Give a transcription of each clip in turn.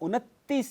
29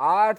8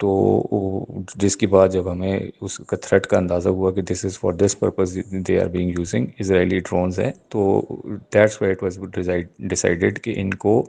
تو جس کے بعد جب ہمیں اس کا تھریٹ کا اندازہ ہوا کہ this is for this purpose they are being using Israeli drones ہیں، تو that's why it was decided کہ ان کو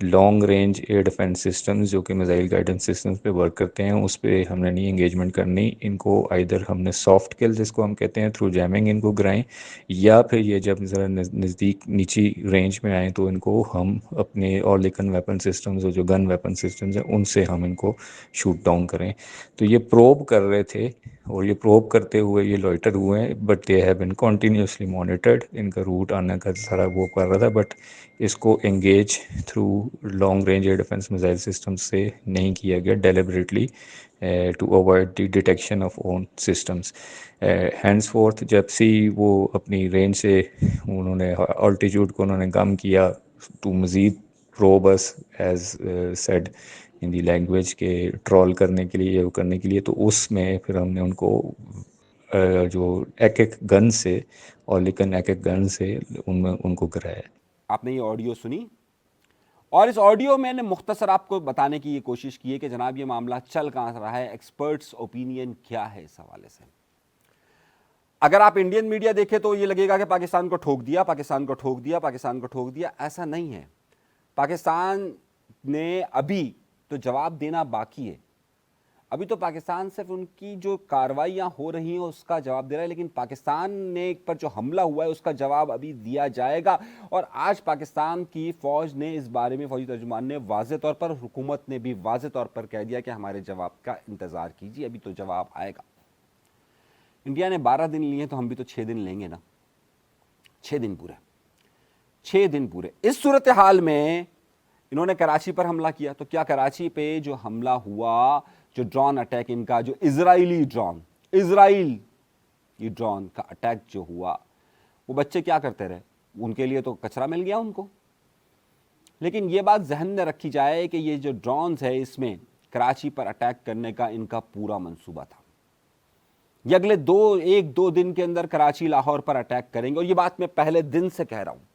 long range air defence systems جو کہ میزائل گائیڈنس سسٹمز پہ ورک کرتے ہیں اس پہ ہم نے نہیں انگیجمنٹ کرنی. ان کو آئدر ہم نے سافٹ کل جس کو ہم کہتے ہیں تھرو جیمنگ ان کو گرائیں، یا پھر یہ جب ذرا نزدیک نیچی رینج میں آئیں تو ان کو ہم اپنے اور لیکن ویپن سسٹمز جو گن ویپن سسٹمز ہیں ان سے ہم ان کو شوٹ ڈاؤن کریں. تو یہ پروب کر رہے تھے اور یہ پروب کرتے ہوئے یہ لوئٹر ہوئے ہیں، but they have been continuously monitored. ان کا روٹ آنے کا سارا وہ کر رہا تھا، بٹ اس کو engage through long range air defence missile system سے نہیں کیا گیا deliberately to avoid the detection of own systems. Henceforth جب سے وہ اپنی رینج سے انہوں نے آلٹیچیوڈ کو انہوں نے کم کیا ٹو مزید probes as said in the language کے ٹرول کرنے کے لیے وہ کرنے کے لیے، تو اس میں پھر ہم نے ان کو جو ایک گن سے اور لیکن ایک گن سے ان کو کرایا. آپ نے یہ آڈیو سنی، اور اس آڈیو میں نے مختصر آپ کو بتانے کی یہ کوشش کی ہے کہ جناب یہ معاملہ چل کہاں رہا ہے، ایکسپرٹس اوپینین کیا ہے اس حوالے سے. اگر آپ انڈین میڈیا دیکھیں تو یہ لگے گا کہ پاکستان کو ٹھوک دیا، پاکستان کو ٹھوک دیا، پاکستان کو ٹھوک دیا. ایسا نہیں ہے. پاکستان نے ابھی تو جواب دینا باقی ہے. ابھی تو پاکستان صرف ان کی جو کارروائیاں ہو رہی ہیں اس کا جواب دے رہا ہے، لیکن پاکستان نے پر جو حملہ ہوا ہے اس کا جواب ابھی دیا جائے گا. اور آج پاکستان کی فوج نے اس بارے میں، فوجی ترجمان نے واضح طور پر، حکومت نے بھی واضح طور پر کہہ دیا کہ ہمارے جواب کا انتظار کیجیے، ابھی تو جواب آئے گا. انڈیا نے 12 دن لیے تو ہم بھی تو 6 دن لیں گے نا. 6 دن پورے، 6 دن پورے. اس صورتحال میں انہوں نے کراچی پر حملہ کیا، تو کیا کراچی پہ جو حملہ ہوا، جو ڈرون اٹیک ان کا، جو اسرائیلی ڈرون کا اٹیک جو ہوا، وہ بچے کیا کرتے رہے؟ ان کے لیے تو کچرا مل گیا ان کو. لیکن یہ بات ذہن میں رکھی جائے کہ یہ جو ڈرونز ہے اس میں کراچی پر اٹیک کرنے کا ان کا پورا منصوبہ تھا. یہ اگلے 1-2 دن کے اندر کراچی لاہور پر اٹیک کریں گے، اور یہ بات میں پہلے دن سے کہہ رہا ہوں،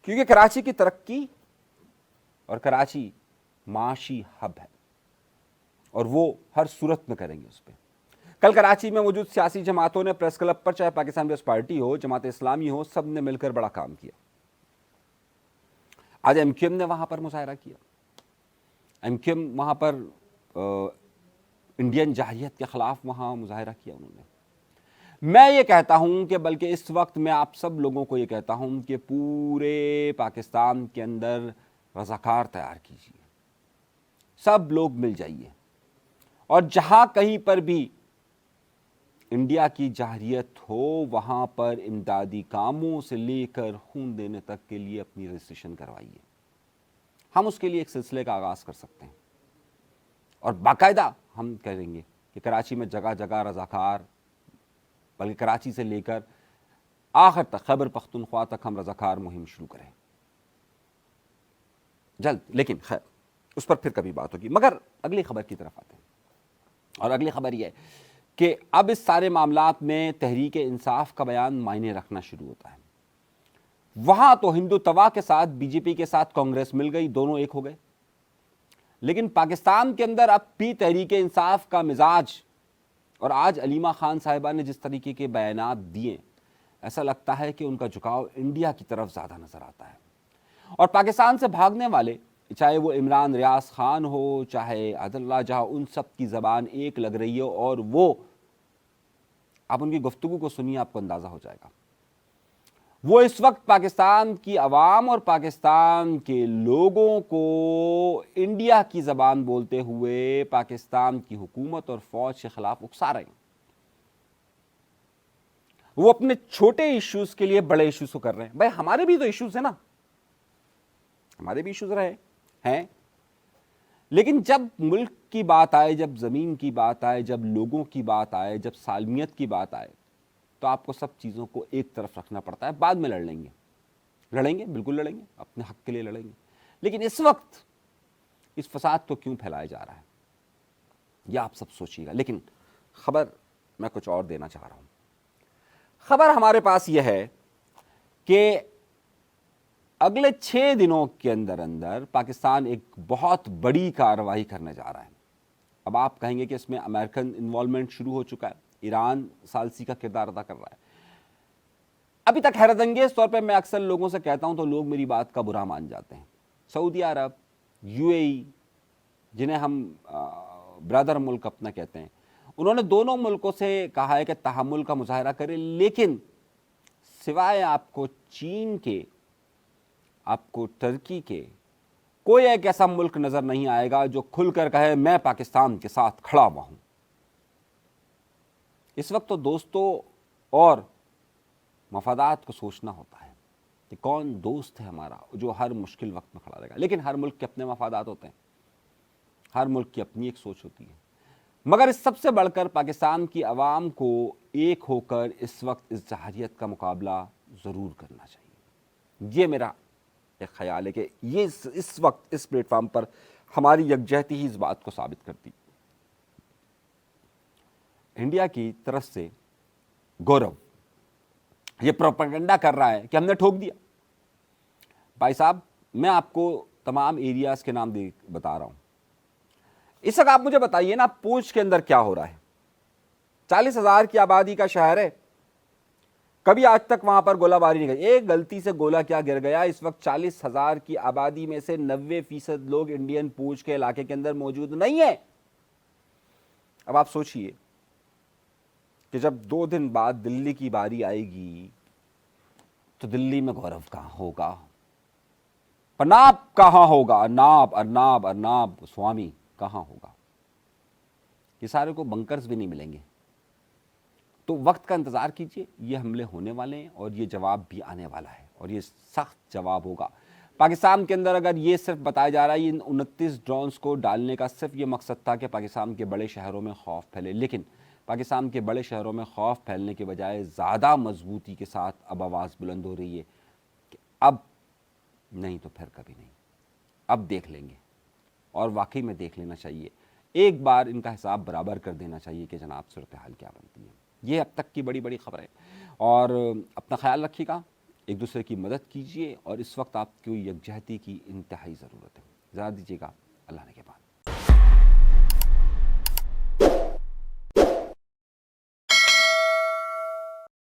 کیونکہ کراچی کی ترقی اور کراچی معاشی ہب ہے، اور وہ ہر صورت میں کریں گے اس پہ. کل کراچی میں موجود سیاسی جماعتوں نے پریس کلب پر، چاہے پاکستان پیپلز پارٹی ہو، جماعت اسلامی ہو، سب نے مل کر بڑا کام کیا. آج ایم کیو ایم نے وہاں پر مظاہرہ کیا. ایم کیو ایم وہاں پر انڈین جارحیت کے خلاف وہاں مظاہرہ کیا انہوں نے. میں یہ کہتا ہوں کہ بلکہ اس وقت میں آپ سب لوگوں کو یہ کہتا ہوں کہ پورے پاکستان کے اندر رضاکار تیار کیجیے، سب لوگ مل جائیے، اور جہاں کہیں پر بھی انڈیا کی جارحیت ہو وہاں پر امدادی کاموں سے لے کر خون دینے تک کے لیے اپنی رجسٹریشن کروائیے. ہم اس کے لیے ایک سلسلے کا آغاز کر سکتے ہیں، اور باقاعدہ ہم کریں گے کہ کراچی میں جگہ جگہ رضاکار، بلکہ کراچی سے لے کر آخر تک خیبر پختونخوا تک ہم رضاکار مہم شروع کریں جلد. لیکن خیر اس پر پھر کبھی بات ہوگی. مگر اگلی خبر کی طرف آتے ہیں، اور اگلی خبر یہ ہے کہ اب اس سارے معاملات میں تحریک انصاف کا بیان معنی رکھنا شروع ہوتا ہے. وہاں تو ہندوتوا کے ساتھ بی جے پی کے ساتھ کانگریس مل گئی، دونوں ایک ہو گئے. لیکن پاکستان کے اندر اب بھی تحریک انصاف کا مزاج، اور آج علیمہ خان صاحبہ نے جس طریقے کے بیانات دیے، ایسا لگتا ہے کہ ان کا جھکاؤ انڈیا کی طرف زیادہ نظر آتا ہے. اور پاکستان سے بھاگنے والے، چاہے وہ عمران ریاض خان ہو، چاہے عادل اللہ جہاں، ان سب کی زبان ایک لگ رہی ہے، اور وہ آپ ان کی گفتگو کو سنیے، آپ کو اندازہ ہو جائے گا. وہ اس وقت پاکستان کی عوام اور پاکستان کے لوگوں کو انڈیا کی زبان بولتے ہوئے پاکستان کی حکومت اور فوج کے خلاف اکسا رہے ہیں. وہ اپنے چھوٹے ایشوز کے لیے بڑے ایشوز کو کر رہے ہیں. بھائی ہمارے بھی تو ایشوز ہیں نا، ہمارے بھی ایشوز رہے ہیں، لیکن جب ملک کی بات آئے، جب زمین کی بات آئے، جب لوگوں کی بات آئے، جب سالمیت کی بات آئے، تو آپ کو سب چیزوں کو ایک طرف رکھنا پڑتا ہے. بعد میں لڑ لیں گے، بالکل لڑیں گے، اپنے حق کے لیے لڑیں گے. لیکن اس وقت اس فساد کو کیوں پھیلایا جا رہا ہے یہ آپ سب سوچیے گا. لیکن خبر میں کچھ اور دینا چاہ رہا ہوں. خبر ہمارے پاس یہ ہے کہ اگلے 6 دنوں کے اندر پاکستان ایک بہت بڑی کارروائی کرنے جا رہا ہے. اب آپ کہیں گے کہ اس میں امریکن انوالومنٹ شروع ہو چکا ہے، ایران ثالثی کا کردار ادا کر رہا ہے۔ ابھی تک حیرت انگیز طور پہ میں اکثر لوگوں سے کہتا ہوں تو لوگ میری بات کا برا مان جاتے ہیں، سعودی عرب، یو اے ای، جنہیں ہم برادر ملک اپنا کہتے ہیں، انہوں نے دونوں ملکوں سے کہا ہے کہ تحمل کا مظاہرہ کریں، لیکن سوائے آپ کو چین کے، آپ کو ٹرکی کے، کوئی ایک ایسا ملک نظر نہیں آئے گا جو کھل کر کہے میں پاکستان کے ساتھ کھڑا ہوا ہوں۔ اس وقت تو دوستوں اور مفادات کو سوچنا ہوتا ہے کہ کون دوست ہے ہمارا جو ہر مشکل وقت میں کھڑا رہے گا، لیکن ہر ملک کے اپنے مفادات ہوتے ہیں، ہر ملک کی اپنی ایک سوچ ہوتی ہے، مگر اس سب سے بڑھ کر پاکستان کی عوام کو ایک ہو کر اس وقت اس جہریت کا مقابلہ ضرور کرنا چاہیے۔ یہ میرا ایک خیال ہے کہ یہ اس وقت اس پلیٹ فارم پر ہماری یکجہتی ہی اس بات کو ثابت کرتی۔ انڈیا کی طرف سے گورو یہ پروپیگنڈا کر رہا ہے کہ ہم نے ٹھوک دیا۔ بھائی صاحب، میں آپ کو تمام ایریاز کے نام بتا رہا ہوں، اس وقت آپ مجھے بتائیے نا پونچھ کے اندر کیا ہو رہا ہے؟ 40,000 کی آبادی کا شہر ہے، کبھی آج تک وہاں پر گولہ باری نہیں گئی، ایک غلطی سے گولہ کیا گر گیا؟ اس وقت 40,000 کی آبادی میں سے 90% لوگ انڈین پونچھ کے علاقے کے اندر موجود نہیں ہیں۔ اب آپ سوچئے کہ جب 2 دن بعد دلی کی باری آئے گی تو دلی میں گورو کہاں ہوگا؟ پناب کہاں ہوگا؟ ارناب سوامی کہاں ہوگا؟ یہ سارے کو بنکرز بھی نہیں ملیں گے۔ تو وقت کا انتظار کیجئے، یہ حملے ہونے والے ہیں اور یہ جواب بھی آنے والا ہے، اور یہ سخت جواب ہوگا۔ پاکستان کے اندر اگر یہ صرف بتایا جا رہا ہے ان 29 ڈرونز کو ڈالنے کا صرف یہ مقصد تھا کہ پاکستان کے بڑے شہروں میں خوف پھیلے، لیکن پاکستان کے بڑے شہروں میں خوف پھیلنے کے بجائے زیادہ مضبوطی کے ساتھ اب آواز بلند ہو رہی ہے کہ اب نہیں تو پھر کبھی نہیں، اب دیکھ لیں گے، اور واقعی میں دیکھ لینا چاہیے، ایک بار ان کا حساب برابر کر دینا چاہیے کہ جناب صورتحال کیا بنتی ہے۔ یہ اب تک کی بڑی بڑی خبریں، اور اپنا خیال رکھیے گا، ایک دوسرے کی مدد کیجیے، اور اس وقت آپ کی یکجہتی کی انتہائی ضرورت ہے۔ ذرا دیجیے گا، اللہ نے کے پاس۔